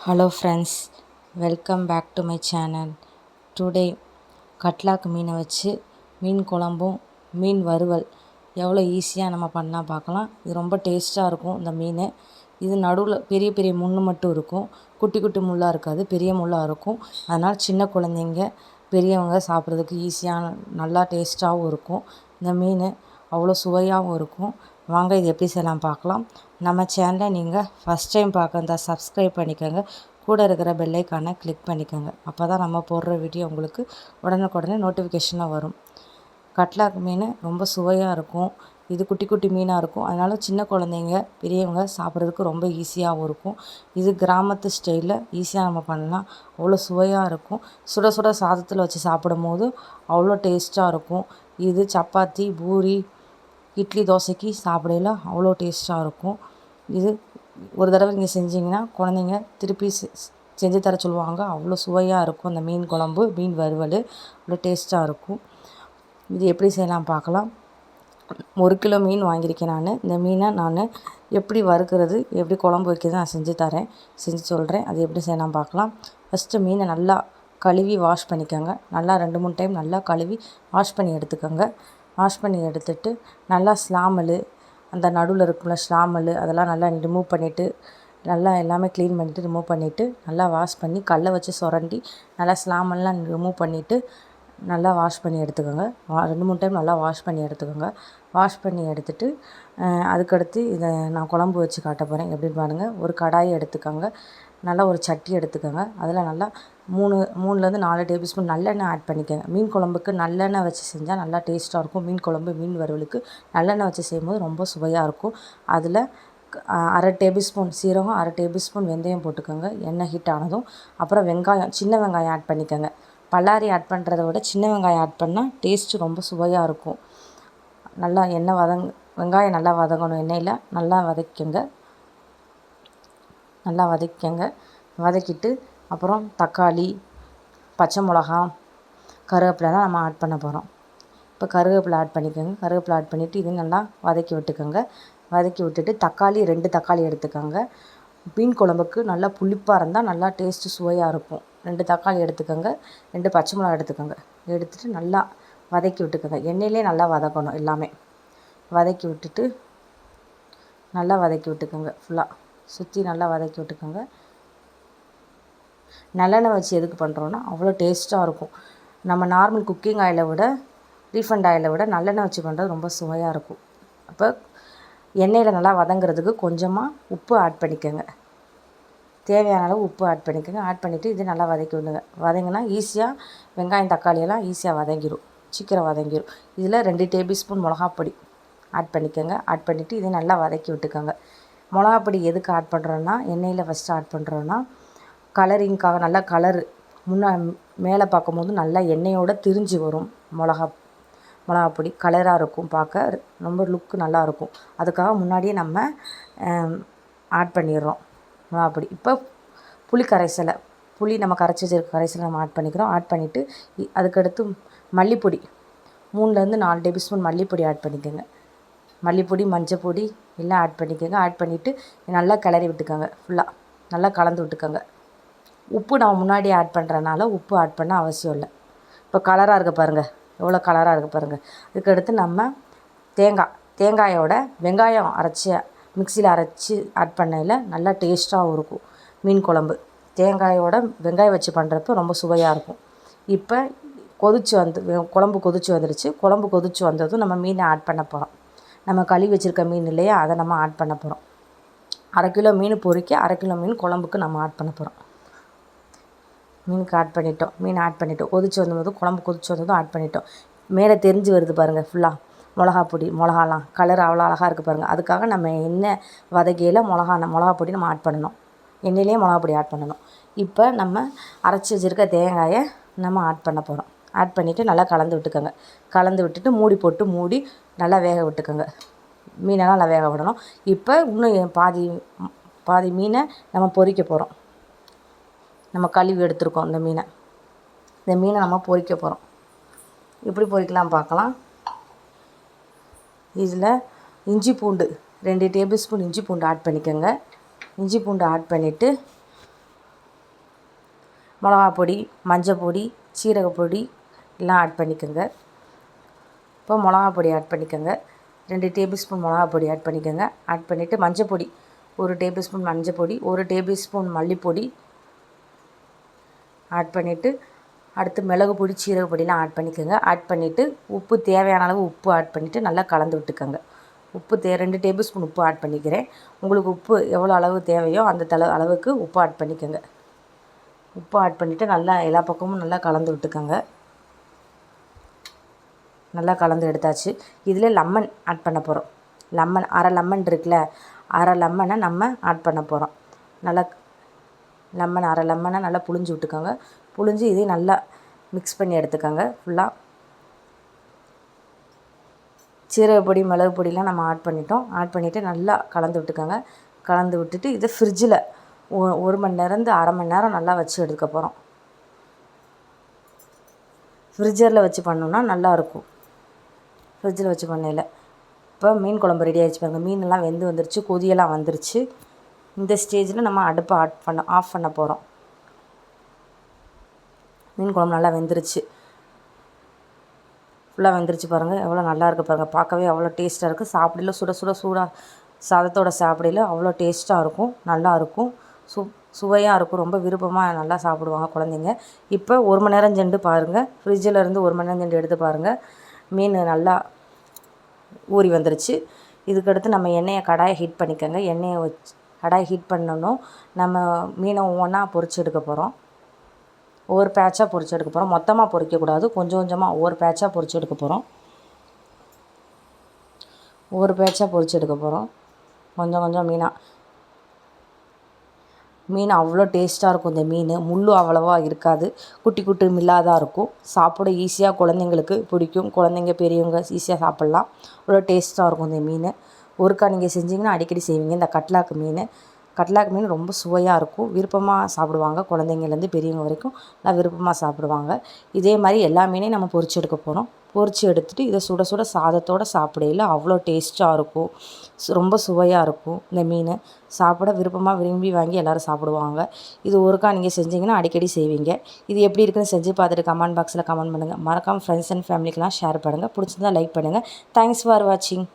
Hello friends, welcome back to my channel. Today கட்லாக்கு மீனை வச்சு மீன் குழம்பும் மீன் வறுவல் எவ்வளோ ஈஸியாக நம்ம பண்ணால் பார்க்கலாம். இது ரொம்ப டேஸ்ட்டாக இருக்கும். இந்த மீன் இது நடுவில் பெரிய பெரிய முள் மட்டும் இருக்கும், குட்டி குட்டி முள்ளாக இருக்காது, பெரிய முள்ளாக இருக்கும். அதனால் சின்ன குழந்தைங்க பெரியவங்க சாப்பிட்றதுக்கு ஈஸியாக நல்லா டேஸ்ட்டாகவும் இருக்கும். இந்த மீன் அவ்வளோ சுவையாகவும் இருக்கும். வாங்க இது எப்படி செய்யலாம் பார்க்கலாம். நம்ம சேனலை நீங்கள் ஃபஸ்ட் டைம் பார்க்க சப்ஸ்கிரைப் பண்ணிக்கோங்க, கூட இருக்கிற பெல் ஐக்கானை கிளிக் பண்ணிக்கோங்க. அப்போ தான் நம்ம போடுற வீடியோ உங்களுக்கு உடனுக்குடனே நோட்டிஃபிகேஷனாக வரும். கட்லாக்கு மீன் ரொம்ப சுவையாக இருக்கும். இது குட்டி குட்டி மீனாக இருக்கும். அதனால சின்ன குழந்தைங்க பெரியவங்க சாப்பிட்றதுக்கு ரொம்ப ஈஸியாகவும் இருக்கும். இது கிராமத்து ஸ்டைலில் ஈஸியாக நம்ம பண்ணலாம். அவ்வளோ சுவையாக இருக்கும். சுட சுட சாதத்தில் வச்சு சாப்பிடும் போது அவ்வளோ டேஸ்ட்டாக இருக்கும். இது சப்பாத்தி, பூரி, இட்லி, தோசைக்கு சாப்பிடையில அவ்வளோ டேஸ்ட்டாக இருக்கும். இது ஒரு தடவை நீங்கள் செஞ்சிங்கன்னா குழந்தைங்க திருப்பி செஞ்சு தர சொல்லுவாங்க. அவ்வளோ சுவையாக இருக்கும். அந்த மீன் குழம்பு, மீன் வறுவல் அவ்வளோ டேஸ்ட்டாக இருக்கும். இது எப்படி செய்யலாம் பார்க்கலாம். 1 கிலோ மீன் வாங்கியிருக்கேன் நான். இந்த மீனை நான் எப்படி வறுக்கிறது, எப்படி குழம்பு வைக்கிறது நான் செஞ்சு சொல்கிறேன். அது எப்படி செய்யலாம் பார்க்கலாம். ஃபஸ்ட்டு மீனை நல்லா கழுவி வாஷ் பண்ணிக்கோங்க. நல்லா 2-3 டைம் நல்லா கழுவி வாஷ் பண்ணி எடுத்துக்கோங்க. வாஷ் பண்ணி எடுத்துட்டு நல்லா ஸ்லாமல், அந்த நடுவில் இருக்கும்ல ஸ்லாமல், அதெல்லாம் நல்லா ரிமூவ் பண்ணிவிட்டு, நல்லா எல்லாமே க்ளீன் பண்ணிவிட்டு ரிமூவ் பண்ணிவிட்டு, நல்லா வாஷ் பண்ணி கல்லை வச்சு சுரண்டி நல்லா ஸ்லாமெல்லாம் ரிமூவ் பண்ணிவிட்டு நல்லா வாஷ் பண்ணி எடுத்துக்கோங்க. 2-3 டைம் நல்லா வாஷ் பண்ணி எடுத்துக்கோங்க. வாஷ் பண்ணி எடுத்துட்டு அதுக்கடுத்து இதை நான் குழம்பு வச்சு காட்ட போகிறேன். எப்படின்னு பாருங்கள். ஒரு கடாயை எடுத்துக்கோங்க. நல்லா ஒரு சட்டி எடுத்துக்கோங்க. அதில் நல்லா 3-4 டேபிள் ஸ்பூன் நல்லெண்ணெய் ஆட் பண்ணிக்கோங்க. மீன் குழம்புக்கு நல்லெண்ணெய் வச்சு செஞ்சால் நல்லா டேஸ்ட்டாக இருக்கும். மீன் குழம்பு, மீன் வறுவலுக்கு நல்லெண்ணெய் வச்சு செய்யும்போது ரொம்ப சுவையாக இருக்கும். அதில் 1/2 டேபிள் ஸ்பூன் சீரகம், 1/2 டேபிள் ஸ்பூன் வெந்தயம் போட்டுக்கோங்க. எண்ணெய் ஹீட் ஆனதும் அப்புறம் வெங்காயம், சின்ன வெங்காயம் ஆட் பண்ணிக்கோங்க. பல்லாரி ஆட் பண்ணுறத விட சின்ன வெங்காயம் ஆட் பண்ணால் டேஸ்ட்டு ரொம்ப சுவையாக இருக்கும். நல்லா வெங்காயம் நல்லா வதங்கணும். எண்ணெயில் நல்லா வதக்கிக்கங்க. வதக்கிட்டு அப்புறம் தக்காளி, பச்சை மிளகா, கருவேப்பிலை தான் நம்ம ஆட் பண்ண போகிறோம். இப்போ கருவேப்பிலை ஆட் பண்ணிக்கோங்க. கருவேப்பிலை ஆட் பண்ணிவிட்டு இது நல்லா வதக்கி விட்டுக்கோங்க. வதக்கி விட்டுட்டு 2 தக்காளி எடுத்துக்கோங்க. மீன் குழம்புக்கு நல்லா புளிப்பாக இருந்தால் நல்லா டேஸ்ட்டு சுவையாக இருக்கும். 2 தக்காளி எடுத்துக்கோங்க. 2 பச்சை மிளகா எடுத்துக்கோங்க. எடுத்துகிட்டு நல்லா வதக்கி விட்டுக்கோங்க. எண்ணெயிலே நல்லா வதக்கணும். எல்லாமே வதக்கி விட்டுட்டு நல்லா வதக்கி விட்டுக்கோங்க. ஃபுல்லாக சுற்றி நல்லா வதக்கி விட்டுக்கோங்க. நல்லெண்ணெய் வச்சு எதுக்கு பண்ணுறோன்னா அவ்வளோ டேஸ்ட்டாக இருக்கும். நம்ம நார்மல் குக்கிங் ஆயிலை விட, ரீஃபண்ட் ஆயிலை விட நல்லெண்ணெய் வச்சு பண்ணுறது ரொம்ப சுவையாக இருக்கும். அப்போ எண்ணெயில் நல்லா வதங்கிறதுக்கு கொஞ்சமாக உப்பு ஆட் பண்ணிக்கோங்க. தேவையான அளவு உப்பு ஆட் பண்ணிக்கோங்க. ஆட் பண்ணிவிட்டு இது நல்லா வதக்கி விடுங்க. வதங்கினா ஈஸியாக வெங்காயம், தக்காளியெல்லாம் ஈஸியாக வதங்கிடும், சீக்கிரம் வதங்கிடும். இதில் 2 டேபிள் ஸ்பூன் மிளகாப்பொடி ஆட் பண்ணிக்கோங்க. ஆட் பண்ணிவிட்டு இதை நல்லா வதக்கி விட்டுக்கோங்க. மிளகாப்பொடி எதுக்கு ஆட் பண்ணுறோன்னா, எண்ணெயில் ஃபஸ்ட்டு ஆட் பண்ணுறோன்னா கலரிங்காக, நல்லா கலரு மேலே பார்க்கும்போது நல்லா எண்ணெயோடு திரிஞ்சு வரும். மிளகாப்பொடி கலராக இருக்கும், பார்க்க ரொம்ப லுக்கு நல்லாயிருக்கும். அதுக்காக முன்னாடியே நம்ம ஆட் பண்ணிடுறோம் மிளகாப்பொடி. இப்போ புளி நம்ம கரைச்சி வச்சிருக்க கரைசலை நம்ம ஆட் பண்ணிக்கிறோம். ஆட் பண்ணிவிட்டு அதுக்கடுத்து மல்லிப்பொடி 3-4 டேபிள் ஸ்பூன் மல்லிப்பொடி ஆட் பண்ணிக்கோங்க. மல்லிப்பொடி, மஞ்சப்பொடி எல்லாம் ஆட் பண்ணிக்கோங்க. ஆட் பண்ணிவிட்டு நல்லா கிளறி விட்டுக்கோங்க. ஃபுல்லாக நல்லா கலந்து விட்டுக்கோங்க. உப்பு நம்ம முன்னாடி ஆட் பண்ணுறனால உப்பு ஆட் பண்ண அவசியம் இல்லை. இப்போ கலராக இருக்க பாருங்கள், எவ்வளோ கலராக இருக்க பாருங்கள். இதுக்கடுத்து நம்ம தேங்காயோட வெங்காயம் மிக்சியில் அரைச்சி ஆட் பண்ணையில் நல்லா டேஸ்ட்டாகவும் இருக்கும். மீன் குழம்பு தேங்காயோட வெங்காயம் வச்சு பண்ணுறப்ப ரொம்ப சுவையாக இருக்கும். இப்போ குழம்பு கொதிச்சு வந்துடுச்சு. குழம்பு கொதிச்சு வந்ததும் நம்ம மீனை ஆட் பண்ண போகிறோம். நம்ம கழுவி வச்சுருக்க மீன் இல்லையா, அதை நம்ம ஆட் பண்ண போகிறோம். 1/2 கிலோ மீன் பொரிக்க 1/2 கிலோ மீன் குழம்புக்கு நம்ம ஆட் பண்ண போகிறோம். மீனுக்கு ஆட் பண்ணிட்டோம். மீன் ஆட் பண்ணிவிட்டோம். குழம்பு கொதிச்சு வந்ததும் ஆட் பண்ணிட்டோம். மேலே தெரிஞ்சு வருது பாருங்கள். ஃபுல்லாக மிளகாலாம் கலர் அவ்வளோ அழகாக இருக்குது பாருங்கள். அதுக்காக நம்ம எண்ணெய் வதக்கையில் மிளகாப்பொடி நம்ம ஆட் பண்ணணும். எண்ணெயிலே மிளகாப்பொடி ஆட் பண்ணணும். இப்போ நம்ம அரைச்சி வச்சுருக்க தேங்காயை நம்ம ஆட் பண்ண போகிறோம். ஆட் பண்ணிவிட்டு நல்லா கலந்து விட்டுக்கோங்க. கலந்து விட்டுட்டு மூடி நல்லா வேக விட்டுக்கோங்க. மீனெல்லாம் நல்லா வேக விடணும். இப்போ இன்னும் பாதி மீனை நம்ம பொரிக்க போகிறோம். நம்ம கழுவி எடுத்துருக்கோம் இந்த மீனை நம்ம பொரிக்க போகிறோம். எப்படி பொரிக்கலாம் பார்க்கலாம். இதில் இஞ்சி பூண்டு 2 டேபிள் ஸ்பூன் இஞ்சி பூண்டு ஆட் பண்ணிக்கோங்க. இஞ்சி பூண்டு ஆட் பண்ணிவிட்டு மிளகா பொடி, மஞ்சள் பொடி, சீரகப்பொடி எல்லாம் ஆட் பண்ணிக்கோங்க. இப்போ மிளகா பொடி ஆட் பண்ணிக்கோங்க. 2 டேபிள் ஸ்பூன் மிளகா பொடி ஆட் பண்ணிக்கோங்க. ஆட் பண்ணிவிட்டு மஞ்சள் பொடி 1 டேபிள் ஸ்பூன், மஞ்சள் பொடி 1 டேபிள் ஸ்பூன், மல்லிப்பொடி ஆட் பண்ணிவிட்டு அடுத்து மிளகு பொடி, சீரக பொடிலாம் ஆட் பண்ணிக்கோங்க. ஆட் பண்ணிவிட்டு உப்பு தேவையான அளவு உப்பு ஆட் பண்ணிவிட்டு நல்லா கலந்து விட்டுக்கோங்க. உப்பு 2 டேபிள் ஸ்பூன் உப்பு ஆட் பண்ணிக்கிறேன். உங்களுக்கு உப்பு எவ்வளோ அளவு தேவையோ அந்த அளவுக்கு உப்பு ஆட் பண்ணிக்கோங்க. உப்பு ஆட் பண்ணிவிட்டு நல்லா எல்லா பக்கமும் நல்லா கலந்து விட்டுக்கோங்க. நல்லா கலந்து எடுத்தாச்சு. இதில் லெமன் ஆட் பண்ண போகிறோம். லெமன் அரை லெமன் இருக்குல்ல, அரை லெமனை நம்ம ஆட் பண்ண போகிறோம். நல்லா அரை லெமனை நல்லா புழிஞ்சு விட்டுக்கோங்க. புழிஞ்சு இதையும் நல்லா மிக்ஸ் பண்ணி எடுத்துக்கோங்க. ஃபுல்லாக சீரகப்பொடி, மிளகு பொடிலாம் நம்ம ஆட் பண்ணிட்டோம். ஆட் பண்ணிவிட்டு நல்லா கலந்து விட்டுக்கோங்க. கலந்து விட்டுட்டு இதை ஃப்ரிட்ஜில் 1 மணி நேரம்ந்து அரை மணி நேரம் நல்லா வச்சு எடுக்க போகிறோம். ஃப்ரிட்ஜரில் வச்சு பண்ணோன்னா நல்லாயிருக்கும். ஃப்ரிட்ஜில் வச்சு பண்ணையில் இப்போ மீன் குழம்பு ரெடி ஆகிடுச்சு பாருங்கள். மீனெல்லாம் வெந்து வந்துருச்சு, கொதியெல்லாம் வந்துருச்சு. இந்த ஸ்டேஜில் நம்ம அடுப்பை ஆஃப் பண்ண போகிறோம். மீன் குழம்பு நல்லா வெந்துருச்சு, ஃபுல்லாக வெந்துருச்சு பாருங்கள். எவ்வளோ நல்லா இருக்குது பாருங்கள். பார்க்கவே அவ்வளோ டேஸ்ட்டாக இருக்குது. சாப்பிடல சூடாக சாதத்தோட சாப்பிடல அவ்வளோ டேஸ்ட்டாக இருக்கும், நல்லாயிருக்கும், சுவையாக இருக்கும். ரொம்ப விருப்பமாக நல்லா சாப்பிடுவாங்க குழந்தைங்க. இப்போ 1 மணி நேரம் சென்று பாருங்கள். ஃப்ரிட்ஜில் இருந்து 1 மணி நேரம் சென்று எடுத்து பாருங்கள். மீன் நல்லா ஊறி வந்துருச்சு. இதுக்கடுத்து நம்ம கடாயை ஹீட் பண்ணிக்கோங்க. எண்ணெயை வச்சு கடாயை ஹீட் பண்ணணும். நம்ம மீனை ஒவ்வொன்றா பொரிச்சு எடுக்க போகிறோம். ஒவ்வொரு பேட்சாக பொரிச்சு எடுக்க போகிறோம். மொத்தமாக பொரிக்கக்கூடாது, கொஞ்சம் கொஞ்சமாக ஒவ்வொரு பேட்சாக பொரிச்சு எடுக்க போகிறோம். கொஞ்சம் கொஞ்சம் மீன் அவ்வளோ டேஸ்ட்டாக இருக்கும். இந்த மீன் முள் அவ்வளோவா இருக்காது, குட்டி மில்லாதான் இருக்கும். சாப்பிட ஈஸியாக குழந்தைங்களுக்கு பிடிக்கும். குழந்தைங்க பெரியவங்க ஈஸியாக சாப்பிட்லாம். அவ்வளோ டேஸ்ட்டாக இருக்கும் இந்த மீன். ஒருக்கா நீங்கள் செஞ்சிங்கன்னா அடிக்கடி செய்வீங்க. இந்த கட்லாக்கு மீன் ரொம்ப சுவையாக இருக்கும். விருப்பமாக சாப்பிடுவாங்க. குழந்தைங்கலேருந்து பெரியவங்க வரைக்கும் நல்லா விருப்பமாக சாப்பிடுவாங்க. இதே மாதிரி எல்லா மீனையும் நம்ம பொரிச்சு எடுக்க போகிறோம். பொரிச்சு எடுத்துகிட்டு இதை சுட சுட சாதத்தோடு சாப்பிடையில் அவ்வளோ டேஸ்ட்டாக இருக்கும். ரொம்ப சுவையாக இருக்கும். இந்த மீன் சாப்பிட விரும்பி வாங்கி எல்லோரும் சாப்பிடுவாங்க. இது ஒருக்கா நீங்கள் செஞ்சிங்கன்னா அடிக்கடி செய்வீங்க. இது எப்படி இருக்குன்னு செஞ்சு பார்த்துட்டு கமெண்ட் பாக்ஸில் கமெண்ட் பண்ணுங்கள். மறக்காமல் ஃப்ரெண்ட்ஸ் அண்ட் ஃபேமிலிக்கெலாம் ஷேர் பண்ணுங்கள். பிடிச்சிருந்தா லைக் பண்ணுங்கள். தேங்க்ஸ் ஃபார் வாட்சிங்.